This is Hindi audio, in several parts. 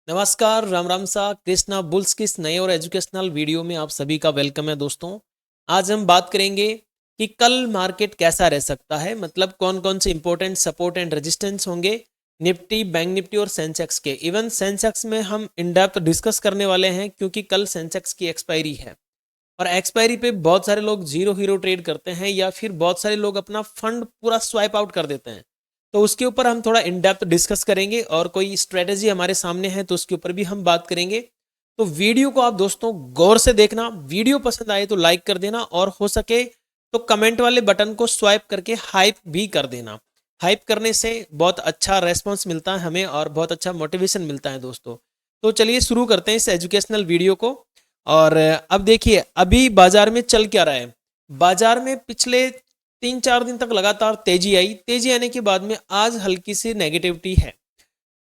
नमस्कार, राम राम सा कृष्णा बुल्स की इस नए और एजुकेशनल वीडियो में आप सभी का वेलकम है दोस्तों। आज हम बात करेंगे कि कल मार्केट कैसा रह सकता है, मतलब कौन कौन से इंपॉर्टेंट सपोर्ट एंड रेजिस्टेंस होंगे निफ्टी, बैंक निफ्टी और सेंसेक्स के। इवन सेंसेक्स में हम इन डेप्थ डिस्कस करने वाले हैं क्योंकि कल सेंसेक्स की एक्सपायरी है और एक्सपायरी पे बहुत सारे लोग जीरो हीरो ट्रेड करते हैं या फिर बहुत सारे लोग अपना फंड पूरा स्वाइप आउट कर देते हैं। तो उसके ऊपर हम थोड़ा इन डेप्थ डिस्कस करेंगे और कोई स्ट्रेटेजी हमारे सामने है तो उसके ऊपर भी हम बात करेंगे। तो वीडियो को आप दोस्तों गौर से देखना, वीडियो पसंद आए तो लाइक कर देना और हो सके तो कमेंट वाले बटन को स्वाइप करके हाइप भी कर देना। हाइप करने से बहुत अच्छा रेस्पॉन्स मिलता है हमें और बहुत अच्छा मोटिवेशन मिलता है दोस्तों। तो चलिए शुरू करते हैं इस एजुकेशनल वीडियो को। और अब देखिए अभी बाजार में चल क्या रहा है। बाजार में पिछले 3-4 दिन तक लगातार तेजी आई, तेजी आने के बाद में आज हल्की सी नेगेटिविटी है।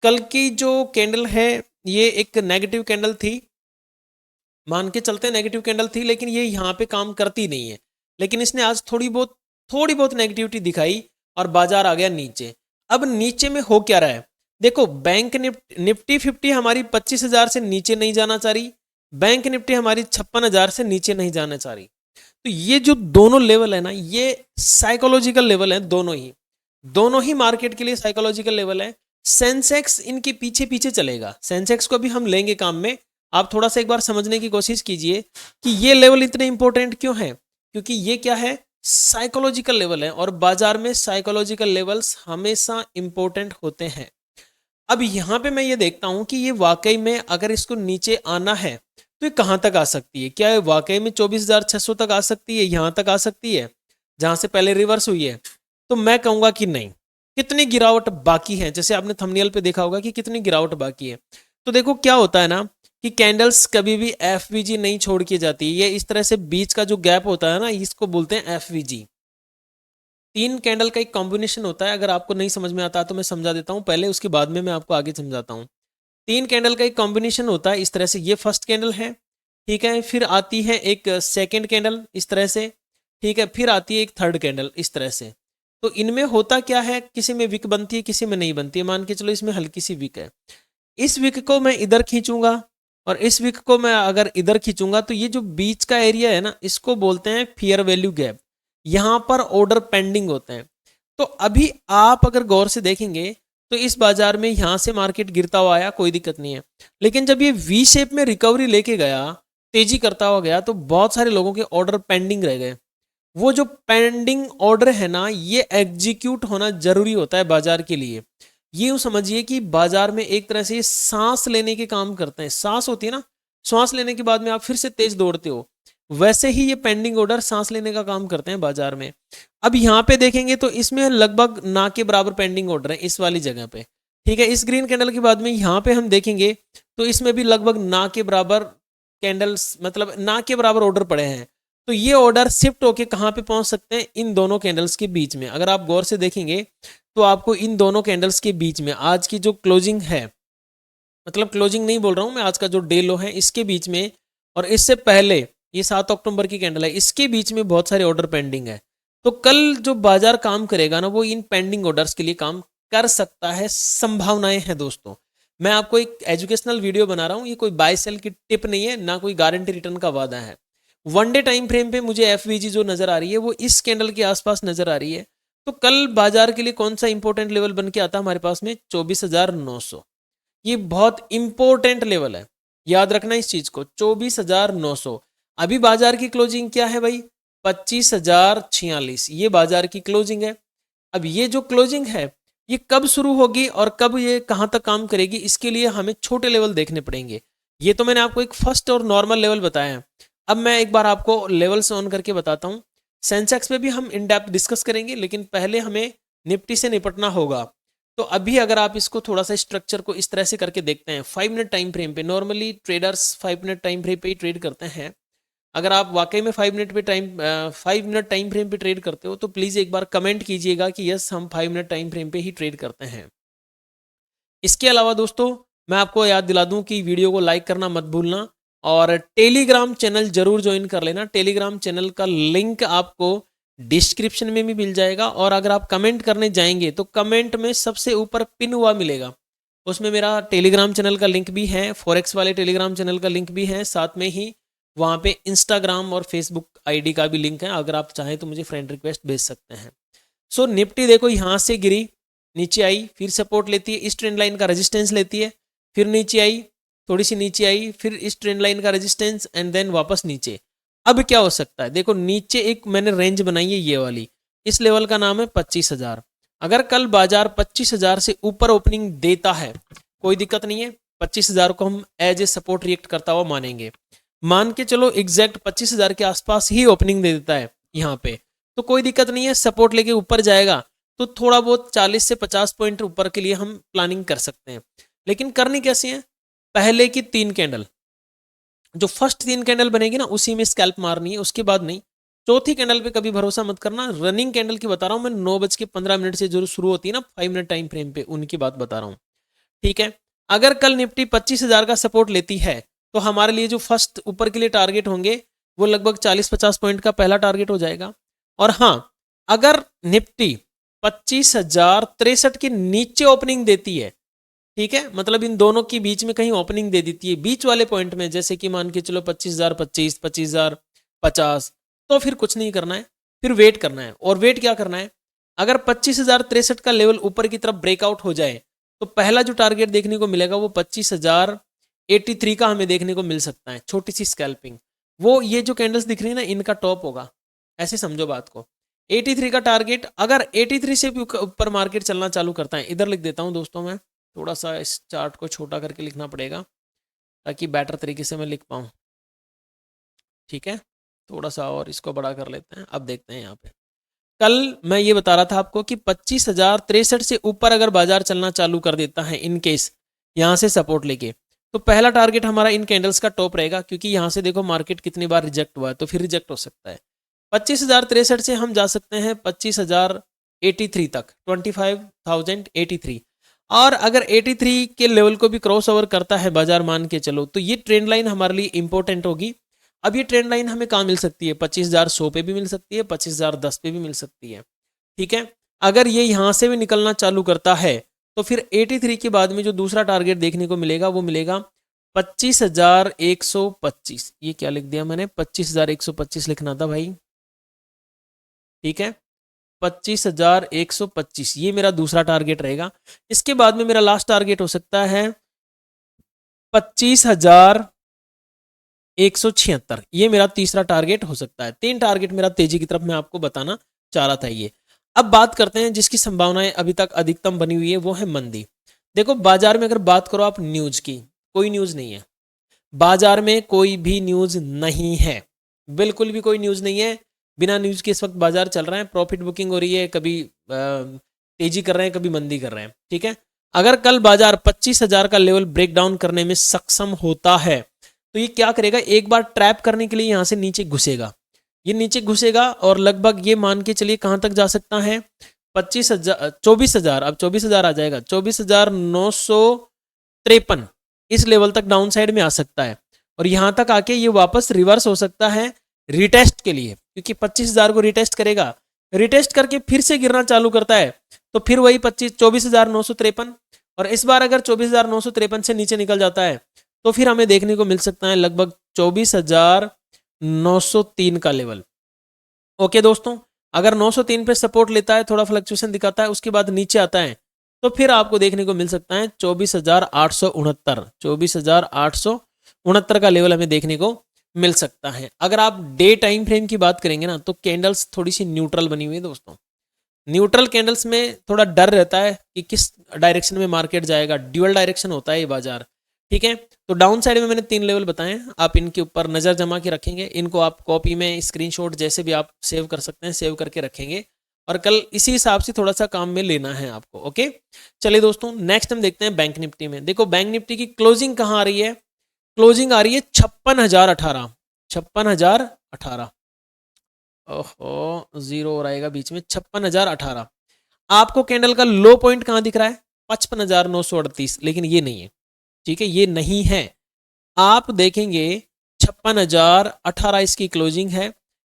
कल की जो कैंडल है ये एक नेगेटिव कैंडल थी, मान के चलते नेगेटिव कैंडल थी, लेकिन ये यहाँ पे काम करती नहीं है। लेकिन इसने आज थोड़ी बहुत नेगेटिविटी दिखाई और बाजार आ गया नीचे। अब नीचे में हो क्या रहा है, देखो बैंक निफ्टी 50 हमारी 25,000 से नीचे नहीं जाना चाह रही, बैंक निफ्टी हमारी 56,000 से नीचे नहीं जाना चाह रही। तो ये जो दोनों लेवल है ना, ये साइकोलॉजिकल लेवल है, दोनों ही मार्केट के लिए साइकोलॉजिकल लेवल है। सेंसेक्स इनके पीछे पीछे चलेगा, सेंसेक्स को भी हम लेंगे काम में। आप थोड़ा सा एक बार समझने की कोशिश कीजिए कि ये लेवल इतने इंपॉर्टेंट क्यों है, क्योंकि ये क्या है, साइकोलॉजिकल लेवल है और बाजार में साइकोलॉजिकल लेवल्स हमेशा इंपॉर्टेंट होते हैं। अब यहाँ पे मैं ये देखता हूँ कि ये वाकई में अगर इसको नीचे आना है तो ये कहाँ तक आ सकती है, क्या ये वाकई में 24,600 तक आ सकती है, यहाँ तक आ सकती है जहाँ से पहले रिवर्स हुई है। तो मैं कहूँगा कि नहीं, कितनी गिरावट बाकी है, जैसे आपने थंबनेल पे देखा होगा कि कितनी गिरावट बाकी है। तो देखो क्या होता है ना कि कैंडल्स कभी भी एफवीजी नहीं छोड़ के जाती, ये इस तरह से बीच का जो गैप होता है ना, इसको बोलते हैं एफवीजी। 3 कैंडल का एक कॉम्बिनेशन होता है, अगर आपको नहीं समझ में आता तो मैं समझा देता हूँ पहले, उसके बाद में मैं आपको आगे समझाता हूँ। 3 कैंडल का एक कॉम्बिनेशन होता है इस तरह से, ये फर्स्ट कैंडल है, ठीक है, फिर आती है एक सेकेंड कैंडल इस तरह से, ठीक है, फिर आती है एक थर्ड कैंडल इस तरह से। तो इनमें होता क्या है, किसी में विक बनती है किसी में नहीं बनती है, मान के चलो इसमें हल्की सी विक है, इस विक को मैं इधर खींचूंगा और इस विक को मैं अगर इधर खींचूंगा तो ये जो बीच का एरिया है ना, इसको बोलते हैं फेयर वैल्यू गैप। यहाँ पर ऑर्डर पेंडिंग होते हैं। तो अभी आप अगर गौर से देखेंगे तो इस बाजार में यहाँ से मार्केट गिरता हुआ आया, कोई दिक्कत नहीं है, लेकिन जब ये वी शेप में रिकवरी लेके गया, तेजी करता हुआ गया, तो बहुत सारे लोगों के ऑर्डर पेंडिंग रह गए। वो जो पेंडिंग ऑर्डर है ना, ये एग्जीक्यूट होना जरूरी होता है बाजार के लिए। ये यूं समझिए कि बाजार में एक तरह से ये सांस लेने के काम करते हैं, सांस होती है ना, सांस लेने के बाद में आप फिर से तेज दौड़ते हो, वैसे ही ये पेंडिंग ऑर्डर सांस लेने का काम करते हैं बाजार में। अब यहाँ पे देखेंगे तो इसमें लगभग ना के बराबर पेंडिंग ऑर्डर है इस वाली जगह पे, ठीक है। इस ग्रीन कैंडल के बाद में यहाँ पे हम देखेंगे तो इसमें भी लगभग ना के बराबर कैंडल्स, मतलब ना के बराबर ऑर्डर पड़े हैं। तो ये ऑर्डर शिफ्ट होके कहाँ पे पहुंच सकते हैं, इन दोनों कैंडल्स के बीच में। अगर आप गौर से देखेंगे तो आपको इन दोनों कैंडल्स के बीच में आज की जो क्लोजिंग है, मतलब क्लोजिंग नहीं बोल रहा हूं मैं, आज का जो डे लो है इसके बीच में और इससे पहले ये 7 अक्टूबर की कैंडल है, इसके बीच में बहुत सारे ऑर्डर पेंडिंग है। तो कल जो बाजार काम करेगा ना, वो इन पेंडिंग ऑर्डर्स के लिए काम कर सकता है, संभावनाएं हैं दोस्तों। मैं आपको एक एजुकेशनल वीडियो बना रहा हूँ, ये कोई बाय सेल की टिप नहीं है, ना कोई गारंटी रिटर्न का वादा है। वन डे टाइम फ्रेम पे मुझे एफवीजी जो नजर आ रही है वो इस कैंडल के आसपास नजर आ रही है। तो कल बाजार के लिए कौन सा इंपॉर्टेंट लेवल बन के आता है हमारे पास में, 24,900। ये बहुत इंपॉर्टेंट लेवल है, याद रखना इस चीज को, 24,900। अभी बाजार की क्लोजिंग क्या है भाई, 25,046, ये बाजार की क्लोजिंग है। अब ये जो क्लोजिंग है ये कब शुरू होगी और कब ये कहां तक काम करेगी, इसके लिए हमें छोटे लेवल देखने पड़ेंगे। ये तो मैंने आपको एक फर्स्ट और नॉर्मल लेवल बताया है। अब मैं एक बार आपको लेवल्स ऑन करके बताता हूँ। सेंसेक्स में भी हम इन डेप्थ डिस्कस करेंगे, लेकिन पहले हमें निफ्टी से निपटना होगा। तो अभी अगर आप इसको थोड़ा सा स्ट्रक्चर को इस तरह से करके देखते हैं, 5 मिनट टाइम फ्रेम पे, normally traders 5 minute time frame पे ही ट्रेड करते हैं। अगर आप वाकई में 5 मिनट टाइम फ्रेम पे ट्रेड करते हो तो प्लीज़ एक बार कमेंट कीजिएगा कि यस हम 5 मिनट टाइम फ्रेम पे ही ट्रेड करते हैं। इसके अलावा दोस्तों मैं आपको याद दिला दूं कि वीडियो को लाइक करना मत भूलना और टेलीग्राम चैनल जरूर ज्वाइन कर लेना। टेलीग्राम चैनल का लिंक आपको डिस्क्रिप्शन में भी मिल जाएगा और अगर आप कमेंट करने जाएंगे तो कमेंट में सबसे ऊपर पिन हुआ मिलेगा, उसमें मेरा टेलीग्राम चैनल का लिंक भी है, फॉरेक्स वाले टेलीग्राम चैनल का लिंक भी है, साथ में ही वहाँ पे इंस्टाग्राम और फेसबुक आईडी का भी लिंक है, अगर आप चाहें तो मुझे फ्रेंड रिक्वेस्ट भेज सकते हैं। सो निफ्टी देखो यहाँ से गिरी, नीचे आई, फिर सपोर्ट लेती है, इस ट्रेंड लाइन का रेजिस्टेंस लेती है, फिर नीचे आई, थोड़ी सी नीचे आई, फिर इस ट्रेंड लाइन का रेजिस्टेंस एंड देन वापस नीचे। अब क्या हो सकता है, देखो नीचे एक मैंने रेंज बनाई है ये वाली, इस लेवल का नाम है 25,000। अगर कल बाजार 25,000 से ऊपर ओपनिंग देता है, कोई दिक्कत नहीं है, 25,000 को हम एज ए सपोर्ट रिएक्ट करता हुआ मानेंगे। मान के चलो एग्जैक्ट 25,000 के आसपास ही ओपनिंग दे देता है यहाँ पे, तो कोई दिक्कत नहीं है, सपोर्ट लेके ऊपर जाएगा तो थोड़ा बहुत 40 से 50 पॉइंट ऊपर के लिए हम प्लानिंग कर सकते हैं। लेकिन करनी कैसी है, पहले की 3 कैंडल, जो फर्स्ट 3 कैंडल बनेगी ना उसी में स्कैल्प मारनी है, उसके बाद नहीं। चौथी कैंडल पे कभी भरोसा मत करना। रनिंग कैंडल की बता रहा हूँ मैं, 9:15 से जो शुरू होती है ना 5 मिनट टाइम फ्रेम पे, उनकी बात बता रहा हूँ, ठीक है। अगर कल निफ्टी 25,000 का सपोर्ट लेती है तो हमारे लिए जो फर्स्ट ऊपर के लिए टारगेट होंगे वो लगभग 40-50 पॉइंट का पहला टारगेट हो जाएगा। और हाँ, अगर निफ्टी 25,063 के नीचे ओपनिंग देती है, ठीक है, मतलब इन दोनों के बीच में कहीं ओपनिंग दे देती है बीच वाले पॉइंट में, जैसे कि मान के चलो 25,025, 25,050, तो फिर कुछ नहीं करना है, फिर वेट करना है। और वेट क्या करना है, अगर 25,063 का लेवल ऊपर की तरफ ब्रेकआउट हो जाए तो पहला जो टारगेट देखने को मिलेगा वो 25,083 का हमें देखने को मिल सकता है, छोटी सी स्कैल्पिंग। वो ये जो कैंडल्स दिख रही है ना, इनका टॉप होगा, ऐसे समझो बात को। 83 का टारगेट, अगर 83 से भी ऊपर मार्केट चलना चालू करता है, इधर लिख देता हूं दोस्तों, मैं थोड़ा सा इस चार्ट को छोटा करके लिखना पड़ेगा ताकि बेटर तरीके से मैं लिख पाऊँ, ठीक है। थोड़ा सा और इसको बड़ा कर लेते हैं। अब देखते हैं यहाँ पे, कल मैं ये बता रहा था आपको कि 25,063 से ऊपर अगर बाजार चलना चालू कर देता है इन केस यहाँ से सपोर्ट लेके, तो पहला टारगेट हमारा इन कैंडल्स का टॉप रहेगा, क्योंकि यहाँ से देखो मार्केट कितनी बार रिजेक्ट हुआ है, तो फिर रिजेक्ट हो सकता है। 25,063 से हम जा सकते हैं 25,083 तक, 25,083। और अगर 83 के लेवल को भी क्रॉस ओवर करता है बाजार मान के चलो, तो ये ट्रेंड लाइन हमारे लिए इंपॉर्टेंट होगी। अब ये ट्रेंड लाइन हमें कहाँ मिल सकती है, 25,100 पे भी मिल सकती है, 25,010 पे भी मिल सकती है, ठीक है। अगर ये यहाँ से भी निकलना चालू करता है तो फिर 83 के बाद में जो दूसरा टारगेट देखने को मिलेगा वो मिलेगा 25,125। ये क्या लिख दिया मैंने, 25,125 लिखना था भाई, ठीक है, 25,125 ये मेरा दूसरा टारगेट रहेगा। इसके बाद में मेरा लास्ट टारगेट हो सकता है 25,176, ये मेरा तीसरा टारगेट हो सकता है। 3 टारगेट मेरा तेजी की तरफ मैं आपको बताना चाह रहा था ये। अब बात करते हैं जिसकी संभावनाएं अभी तक अधिकतम बनी हुई है, वो है मंदी। देखो बाजार में अगर बात करो आप न्यूज की, कोई न्यूज नहीं है बाजार में, कोई भी न्यूज नहीं है, बिल्कुल भी कोई न्यूज नहीं है। बिना न्यूज के इस वक्त बाजार चल रहा है, प्रॉफिट बुकिंग हो रही है, कभी तेजी कर रहे हैं, कभी मंदी कर रहे हैं, ठीक है। अगर कल बाजार 25,000 का लेवल ब्रेक डाउन करने में सक्षम होता है तो ये क्या करेगा, एक बार ट्रैप करने के लिए यहां से नीचे घुसेगा, ये नीचे घुसेगा और लगभग ये मान के चलिए कहां तक जा सकता है, 25,000, 24,000, अब 24,000 आ जाएगा, 24,953 इस लेवल तक डाउन साइड में आ सकता है। और यहां तक आके ये वापस रिवर्स हो सकता है रिटेस्ट के लिए, क्योंकि 25,000 को रिटेस्ट करेगा, रिटेस्ट करके फिर से गिरना चालू करता है तो फिर वही 24,953। और इस बार अगर 24,953 से नीचे निकल जाता है तो फिर हमें देखने को मिल सकता है लगभग 24,903 का लेवल। ओके दोस्तों, अगर 903 पे सपोर्ट लेता है, थोड़ा फ्लक्चुएशन दिखाता है, उसके बाद नीचे आता है तो फिर आपको देखने को मिल सकता है 24,869, 24,869 का लेवल हमें देखने को मिल सकता है। अगर आप डे टाइम फ्रेम की बात करेंगे ना, तो कैंडल्स थोड़ी सी न्यूट्रल बनी हुई है दोस्तों। न्यूट्रल कैंडल्स में थोड़ा डर रहता है कि किस डायरेक्शन में मार्केट जाएगा, ड्यूअल डायरेक्शन होता है ये बाजार, ठीक है। तो डाउन साइड में मैंने 3 लेवल बताए, आप इनके ऊपर नजर जमा के रखेंगे, इनको आप कॉपी में स्क्रीनशॉट जैसे भी आप सेव कर सकते हैं सेव करके रखेंगे, और कल इसी हिसाब से थोड़ा सा काम में लेना है आपको। ओके, चलिए दोस्तों नेक्स्ट हम देखते हैं बैंक निफ्टी में। देखो बैंक निफ्टी की क्लोजिंग कहाँ आ रही है, क्लोजिंग आ रही है 56,018, 56,018, ओहो जीरो और आएगा बीच में, 56,018। आपको कैंडल का लो पॉइंट कहाँ दिख रहा है, 55,938, लेकिन ये नहीं है, ठीक है, ये नहीं है। आप देखेंगे 56,018 इसकी क्लोजिंग है।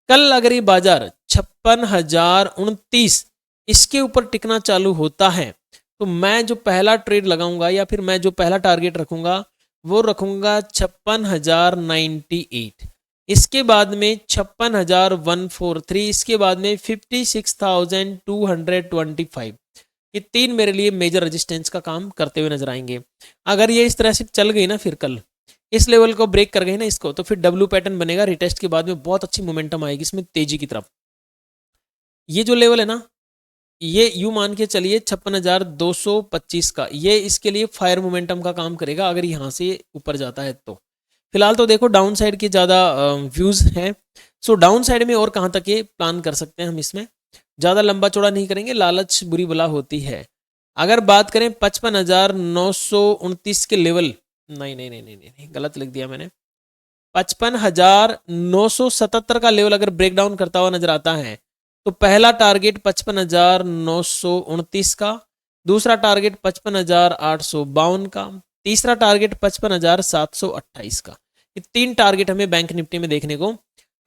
कल अगर ये बाजार 56,029 इसके ऊपर टिकना चालू होता है तो मैं जो पहला ट्रेड लगाऊंगा या फिर मैं जो पहला टारगेट रखूंगा वो रखूंगा 56,098। इसके बाद में 56,143, इसके बाद में 56,225। ये तीन मेरे लिए मेजर रेजिस्टेंस का काम करते हुए नजर आएंगे। अगर ये इस तरह से चल गई ना, फिर कल इस लेवल को ब्रेक कर गई ना इसको, तो फिर डब्ल्यू पैटर्न बनेगा। रिटेस्ट के बाद में बहुत अच्छी मोमेंटम आएगी इसमें तेजी की तरफ। ये जो लेवल है ना, ये यू मान के चलिए 56,225 का, ये इसके लिए फायर मोमेंटम का काम करेगा अगर यहाँ से ऊपर जाता है तो। फिलहाल तो देखो डाउन साइड के ज़्यादा व्यूज़ हैं। सो डाउन साइड में और कहाँ तक ये प्लान कर सकते हैं हम, इसमें ज़्यादा लंबा चौड़ा नहीं करेंगे, लालच बुरी बला होती है। अगर बात करें 55,929 के लेवल, नहीं नहीं नहीं नहीं नहीं, गलत लिख दिया मैंने। 55,977 का लेवल अगर ब्रेक डाउन करता हुआ नजर आता है तो पहला टारगेट 55,929 का, दूसरा टारगेट 55,852 का, तीसरा टारगेट 55,728 का। ये तीन टारगेट हमें बैंक निफ्टी में देखने को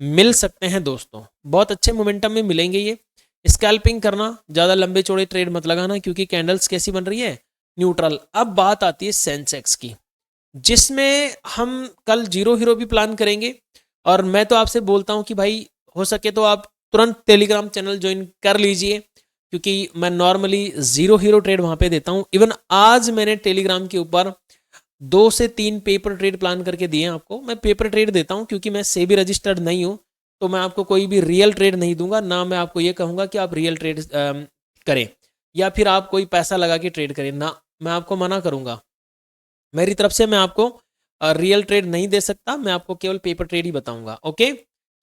मिल सकते हैं दोस्तों। बहुत अच्छे मोमेंटम में मिलेंगे ये। स्कैल्पिंग करना, ज़्यादा लंबे चौड़े ट्रेड मत लगाना क्योंकि कैंडल्स कैसी बन रही है, न्यूट्रल। अब बात आती है सेंसेक्स की, जिसमें हम कल जीरो हीरो भी प्लान करेंगे। और मैं तो आपसे बोलता हूं कि भाई हो सके तो आप तुरंत टेलीग्राम चैनल ज्वाइन कर लीजिए, क्योंकि मैं नॉर्मली जीरो हीरो ट्रेड वहां पे देता हूं। इवन आज मैंने टेलीग्राम के ऊपर 2 से 3 पेपर ट्रेड प्लान करके दिए हैं आपको। मैं पेपर ट्रेड देता हूं क्योंकि मैं सेबी रजिस्टर्ड नहीं हूं, तो मैं आपको कोई भी रियल ट्रेड नहीं दूंगा ना। मैं आपको ये कहूंगा कि आप रियल ट्रेड करें या फिर आप कोई पैसा लगा के ट्रेड करें ना, मैं आपको मना करूंगा। मेरी तरफ से मैं आपको रियल ट्रेड नहीं दे सकता, मैं आपको केवल पेपर ट्रेड ही बताऊंगा। ओके,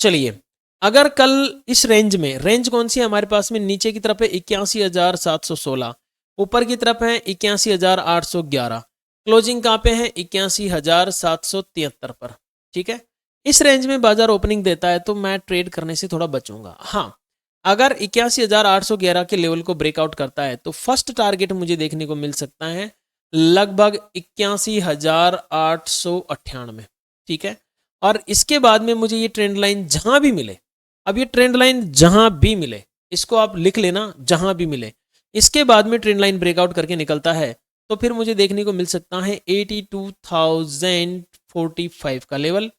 चलिए। अगर कल इस रेंज में, रेंज कौन सी है हमारे पास में, नीचे की तरफ है 81,716, ऊपर की तरफ है 81,811, क्लोजिंग कहाँ पे है 81,773 पर। ठीक है, इस रेंज में बाजार ओपनिंग देता है तो मैं ट्रेड करने से थोड़ा बचूंगा। हाँ, अगर 81,811 के लेवल को ब्रेकआउट करता है तो फर्स्ट टारगेट मुझे देखने को मिल सकता है लगभग 81,898। ठीक है, और इसके बाद में मुझे ये ट्रेंड लाइन जहां भी मिले, अब ये ट्रेंड लाइन जहां भी मिले, इसको आप लिख लेना, जहां भी मिले, इसके बाद में ट्रेंड लाइन ब्रेकआउट करके निकलता है तो फिर मुझे देखने को मिल सकता है 82,045 का लेवल।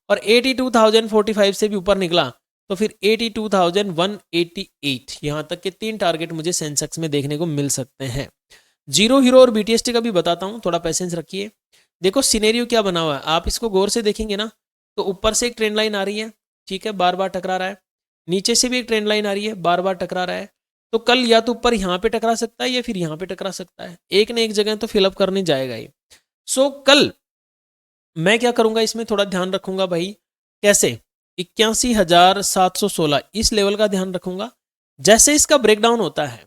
और 82,045 से भी ऊपर निकला तो फिर 82,188, यहां तक के तीन टारगेट मुझे सेंसेक्स में देखने को मिल सकते हैं। जीरो हीरो और बीटीएसटी का भी बताता हूं, थोड़ा पेशेंस रखिए। देखो सिनेरियो क्या बना हुआ है, आप इसको गौर से देखेंगे ना तो ऊपर से एक ट्रेंड लाइन आ रही है, ठीक है, बार बार टकरा रहा है। नीचे से भी एक ट्रेंड लाइन आ रही है, बार बार टकरा रहा है। तो कल या तो ऊपर यहाँ पे टकरा सकता है या फिर यहाँ पे टकरा सकता है, एक न एक जगह तो फिलअप करने जाएगा ही। सो कल मैं क्या करूंगा, इसमें थोड़ा ध्यान रखूंगा भाई। कैसे, 81,716 इस लेवल का ध्यान रखूंगा। जैसे इसका ब्रेकडाउन होता है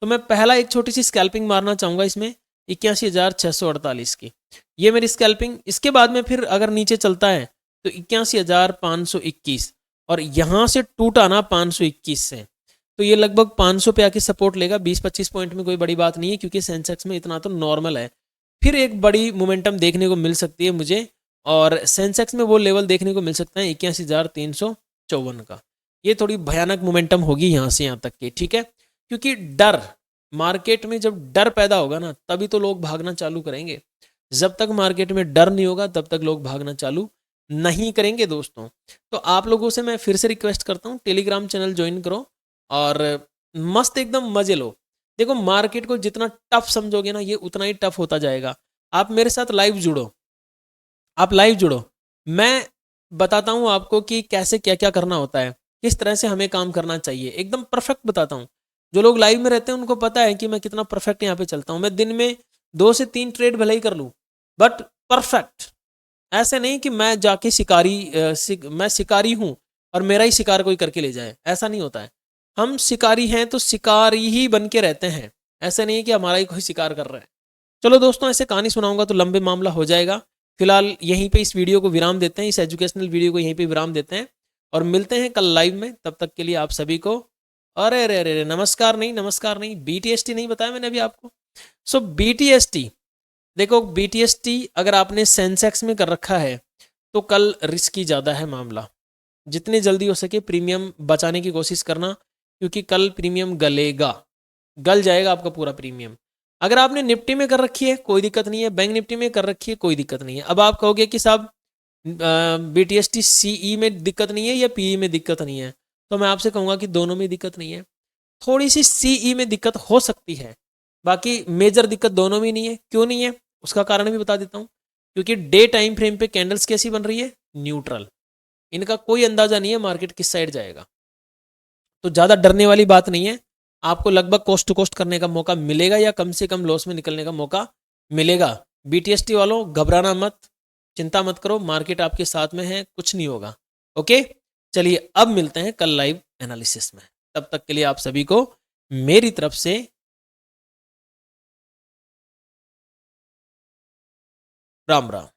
तो मैं पहला एक छोटी सी स्कैल्पिंग मारना चाहूंगा इसमें 81,648 की, ये मेरी स्कैल्पिंग। इसके बाद में फिर अगर नीचे चलता है तो 81,521, और यहां से टूटा ना 521 से, तो ये लगभग 500 पे आके सपोर्ट लेगा। 20-25 पॉइंट में कोई बड़ी बात नहीं है क्योंकि सेंसेक्स में इतना तो नॉर्मल है। फिर एक बड़ी मोमेंटम देखने को मिल सकती है मुझे, और सेंसेक्स में वो लेवल देखने को मिल सकता है 81,354 का। ये थोड़ी भयानक मोमेंटम होगी यहाँ से यहाँ तक की। ठीक है, क्योंकि डर, मार्केट में जब डर पैदा होगा ना तभी तो लोग भागना चालू करेंगे। जब तक मार्केट में डर नहीं होगा तब तक लोग भागना चालू नहीं करेंगे दोस्तों। तो आप लोगों से मैं फिर से रिक्वेस्ट करता हूँ, टेलीग्राम चैनल ज्वाइन करो और मस्त एकदम मजे लो। देखो मार्केट को जितना टफ समझोगे ना ये उतना ही टफ होता जाएगा। आप मेरे साथ लाइव जुड़ो, आप लाइव जुड़ो, मैं बताता हूँ आपको कि कैसे क्या क्या करना होता है, किस तरह से हमें काम करना चाहिए, एकदम परफेक्ट बताता हूँ। जो लोग लाइव में रहते हैं उनको पता है कि मैं कितना परफेक्ट यहाँ पे चलता हूँ। मैं दिन में 2 से 3 ट्रेड भले ही कर लूँ बट परफेक्ट। ऐसे नहीं कि मैं जाके मैं शिकारी हूँ और मेरा ही शिकार कोई करके ले जाए, ऐसा नहीं होता है। हम शिकारी हैं तो शिकारी ही बन के रहते हैं, ऐसा नहीं है कि हमारा ही कोई शिकार कर रहा है। चलो दोस्तों, ऐसे कहानी सुनाऊंगा तो लंबे मामला हो जाएगा। फिलहाल यहीं पे इस वीडियो को विराम देते हैं, इस एजुकेशनल वीडियो को यहीं पे विराम देते हैं और मिलते हैं कल लाइव में। तब तक के लिए आप सभी को अरे अरे अरे नमस्कार नहीं, नमस्कार नहीं, बीटीएसटी नहीं बताया मैंने अभी आपको। सो बीटीएसटी, देखो बीटीएसटी अगर आपने सेंसेक्स में कर रखा है तो कल रिस्की ज़्यादा है मामला। जितनी जल्दी हो सके प्रीमियम बचाने की कोशिश करना, क्योंकि कल प्रीमियम गलेगा, गल जाएगा आपका पूरा प्रीमियम। अगर आपने निफ्टी में कर रखी है कोई दिक्कत नहीं है, बैंक निफ्टी में कर रखी है कोई दिक्कत नहीं है। अब आप कहोगे कि साहब BTST CE में दिक्कत नहीं है या PE में दिक्कत नहीं है, तो मैं आपसे कहूँगा कि दोनों में दिक्कत नहीं है। थोड़ी सी CE में दिक्कत हो सकती है, बाकी मेजर दिक्कत दोनों में नहीं है। क्यों नहीं है उसका कारण भी बता देता हूँ। क्योंकि डे टाइम फ्रेम पे कैंडल्स कैसी बन रही है, न्यूट्रल। इनका कोई अंदाजा नहीं है मार्केट किस साइड जाएगा, तो ज़्यादा डरने वाली बात नहीं है। आपको लगभग कोस्ट टू कोस्ट करने का मौका मिलेगा या कम से कम लॉस में निकलने का मौका मिलेगा। BTST वालों घबराना मत, चिंता मत करो, मार्केट आपके साथ में है, कुछ नहीं होगा। ओके, चलिए अब मिलते हैं कल लाइव एनालिसिस में। तब तक के लिए आप सभी को मेरी तरफ से राम राम।